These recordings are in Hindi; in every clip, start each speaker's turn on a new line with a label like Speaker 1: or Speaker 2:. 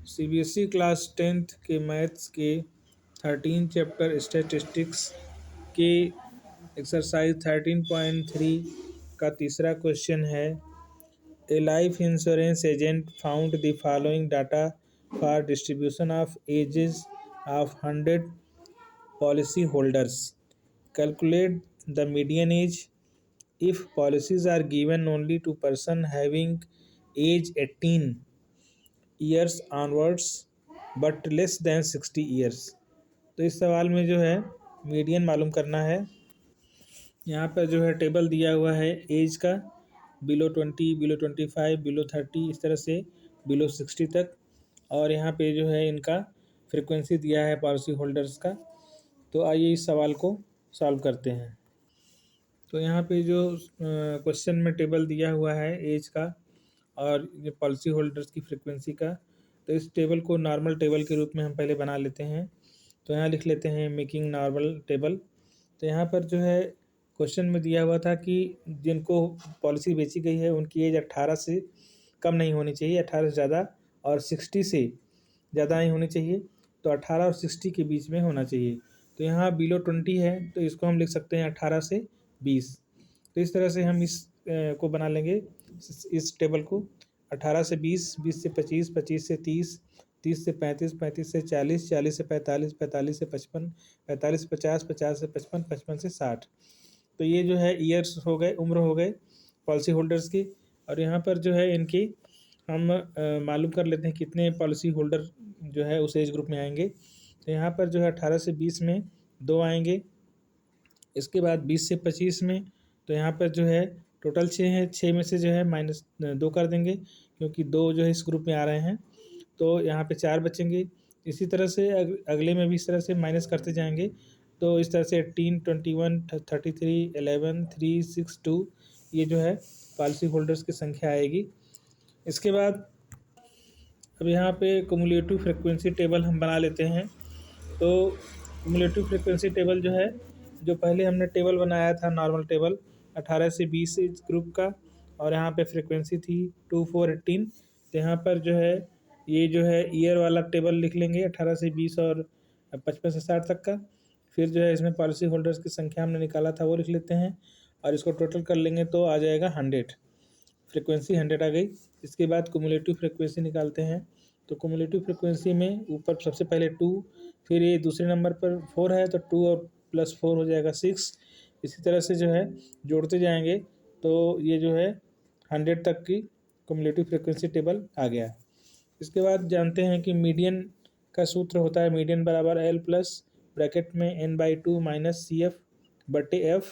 Speaker 1: सीबीएसई क्लास 10th के मैथ्स के 13 चैप्टर स्टैटिस्टिक्स के एक्सरसाइज 13.3 का तीसरा क्वेश्चन है। A life insurance agent found the following data for distribution of ages of 100 policy holders. Calculate the median age if policies are given only to person having age 18 years onwards but less than 60 years। तो इस सवाल में जो है मीडियन मालूम करना है। यहाँ पर जो है टेबल दिया हुआ है एज का, बिलो 20, बिलो 25, बिलो 30, इस तरह से बिलो 60 तक। और यहाँ पे जो है इनका फ्रीक्वेंसी दिया है पॉलिसी होल्डर्स का। तो आइए इस सवाल को सॉल्व करते हैं। तो यहाँ पे जो क्वेश्चन में टेबल दिया हुआ है एज का और ये पॉलिसी होल्डर्स की फ्रीक्वेंसी का, तो इस टेबल को नॉर्मल टेबल के रूप में हम पहले बना लेते हैं। तो यहाँ लिख लेते हैं मेकिंग नॉर्मल टेबल। तो यहाँ पर जो है क्वेश्चन में दिया हुआ था कि जिनको पॉलिसी बेची गई है उनकी एज 18 से कम नहीं होनी चाहिए, 18 से ज़्यादा, और 60 से ज़्यादा नहीं होनी चाहिए। तो 18 और 60 के बीच में होना चाहिए। तो यहाँ बिलो 20 है तो इसको हम लिख सकते हैं 18 से 20। तो इस तरह से हम इस को बना लेंगे, इस टेबल को। 18 से 20, 20 से 25, 25 से 30, 30 से 35, 35 से 40, 40 से 45, 45 से 55, 45 से 50, 50 से 55, 55 से 60। तो ये जो है ईयर्स हो गए, उम्र हो गए पॉलिसी होल्डर्स की। और यहाँ पर जो है इनकी हम मालूम कर लेते हैं कितने पॉलिसी होल्डर जो है उस एज ग्रुप में आएंगे। तो यहाँ पर जो है 18 से 20 में 2 आएंगे। इसके बाद 20 से 25 में, तो यहाँ पर जो है टोटल 6 है, 6 में से जो है -2 कर देंगे क्योंकि 2 जो है इस ग्रुप में आ रहे हैं। तो यहाँ पे 4 बचेंगे। इसी तरह से अगले में भी इस तरह से माइनस करते जाएंगे। तो इस तरह से 18, 21, 33, 11, 3, 6, 2 ये जो है पॉलिसी होल्डर्स की संख्या आएगी। इसके बाद अब यहाँ पे कुमुलेटिव फ्रिक्वेंसी टेबल हम बना लेते हैं। तो कुमुलेटिव फ्रिक्वेंसी टेबल जो है, जो पहले हमने टेबल बनाया था नॉर्मल टेबल 18 से 20 एज ग्रुप का, और यहाँ पे फ्रिक्वेंसी थी 2, 4, 18। तो यहाँ पर जो है ये जो है ईयर वाला टेबल लिख लेंगे 18 से 20 और 55 से 60 तक का। फिर जो है इसमें पॉलिसी होल्डर्स की संख्या हमने निकाला था वो लिख लेते हैं और इसको टोटल कर लेंगे तो आ जाएगा 100। फ्रिक्वेंसी 100 आ गई। इसके बाद कुमुलेटिव फ्रिक्वेंसी निकालते हैं। तो कुमुलेटिव फ्रिक्वेंसी में ऊपर सबसे पहले 2, फिर ये दूसरे नंबर पर 4 है तो 2 और +4 हो जाएगा 6। इसी तरह से जो है जोड़ते जाएंगे तो ये जो है 100 तक की कुमुलेटिव फ्रिक्वेंसी टेबल आ गया। इसके बाद जानते हैं कि मीडियन का सूत्र होता है मीडियन बराबर L प्लस ब्रैकेट में n/2 माइनस CF/F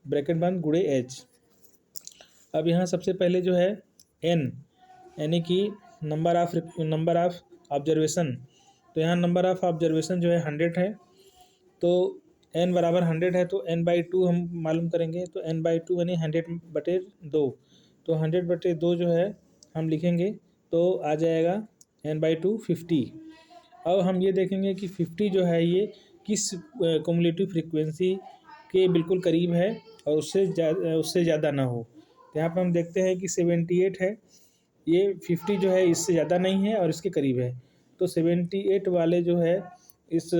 Speaker 1: ब्रैकेट बंद गुणे H। अब यहाँ सबसे पहले जो है n यानी कि नंबर ऑफ ऑब्जर्वेशन, तो यहाँ नंबर ऑफ ऑब्जर्वेशन जो है 100 है। तो n बराबर 100 है तो n/2 हम मालूम करेंगे। तो n/2 यानी 100/2। तो 100/2 जो है हम लिखेंगे तो आ जाएगा n/2 50। अब हम ये देखेंगे कि 50 जो है ये किस कुमुलेटिव फ्रीक्वेंसी के बिल्कुल करीब है और उससे ज़्यादा ना हो। तो यहाँ पर हम देखते हैं कि 78 है, ये 50 जो है इससे ज़्यादा नहीं है और इसके करीब है। तो 78 वाले जो है इस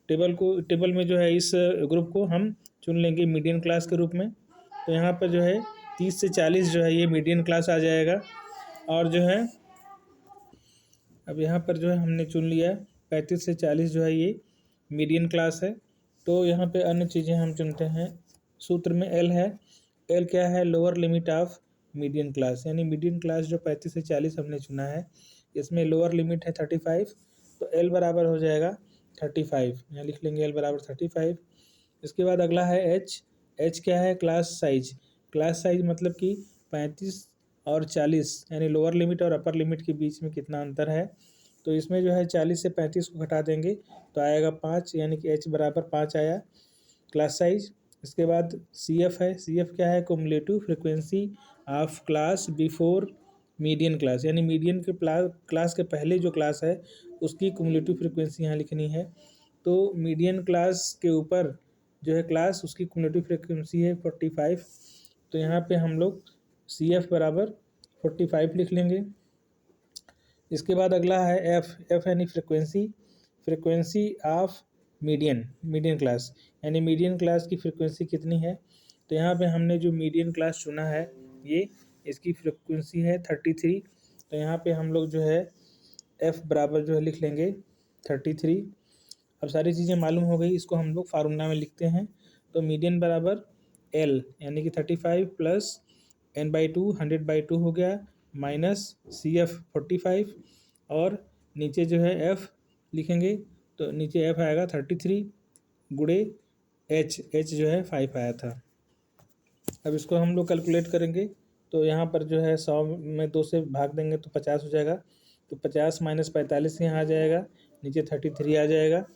Speaker 1: टेबल में जो है इस ग्रुप को हम चुन लेंगे मीडियन क्लास के रूप में। तो यहाँ पर जो है 30 से 40 जो है ये मीडियन क्लास आ जाएगा। और जो है अब यहाँ पर जो है हमने चुन लिया 35 से 40 जो है ये मीडियन क्लास है। तो यहाँ पे अन्य चीज़ें हम चुनते हैं। सूत्र में L है, L क्या है, lower limit of median class, यानी मीडियन क्लास जो 35 से 40 हमने चुना है इसमें लोअर लिमिट है 35। तो L बराबर हो जाएगा 35, यहाँ लिख लेंगे L बराबर 35। इसके बाद अगला है H क्या है, क्लास साइज। क्लास साइज मतलब कि 35 और 40 यानी लोअर लिमिट और अपर लिमिट के बीच में कितना अंतर है। तो इसमें जो है 40 से 35 को घटा देंगे तो आएगा 5, यानी कि H बराबर 5 आया क्लास साइज। इसके बाद CF है, CF क्या है, cumulative frequency of class before median class, यानी मीडियन के क्लास के पहले जो क्लास है उसकी कुमुलेटिव फ्रिक्वेंसी यहाँ लिखनी है। तो मीडियन क्लास के ऊपर जो है क्लास उसकी कुमुलेटिव फ्रिक्वेंसी है 45। तो यहाँ पे हम लोग CF बराबर 45 लिख लेंगे। इसके बाद अगला है एफ यानी फ्रिक्वेंसी ऑफ मीडियन क्लास, यानी मीडियन क्लास की फ्रिक्वेंसी कितनी है। तो यहाँ पे हमने जो मीडियन क्लास चुना है ये, इसकी फ्रिक्वेंसी है 33। तो यहाँ पे हम लोग जो है एफ बराबर जो है लिख लेंगे 33। अब सारी चीज़ें मालूम हो गई, इसको हम लोग फार्मूला में लिखते हैं। तो मीडियन बराबर एल यानी कि 35 प्लस n/2 100/2 हो गया, माइनस सी एफ 45, और नीचे जो है एफ लिखेंगे। तो नीचे एफ आएगा 33 गुणे एच जो है 5 आया था। अब इसको हम लोग कैलकुलेट करेंगे। तो यहाँ पर जो है 100 में 2 से भाग देंगे तो 50 हो जाएगा। तो 50 माइनस 45 यहाँ आ जाएगा, नीचे 33 आ जाएगा।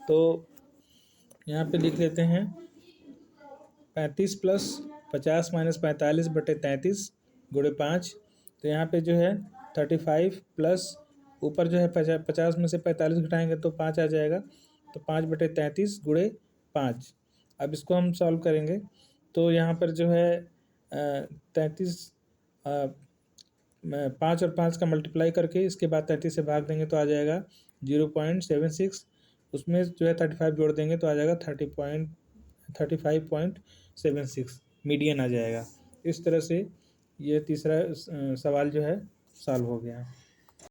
Speaker 1: तो यहाँ पे लिख लेते हैं 35 प्लस 50 माइनस 45 बटे 33 गुणे 5। तो यहाँ पे जो है 35 प्लस ऊपर जो है 50 में से 45 घटाएंगे तो 5 आ जाएगा। तो 5 बटे 33 गुणे 5। अब इसको हम सॉल्व करेंगे। तो यहाँ पर जो है 33 5 और 5 का मल्टीप्लाई करके इसके बाद 33 से भाग देंगे तो आ जाएगा 0.76। उसमें जो है 35 जोड़ देंगे तो आ जाएगा 35.76 मीडियन आ जाएगा। इस तरह से ये तीसरा सवाल जो है सॉल्व हो गया।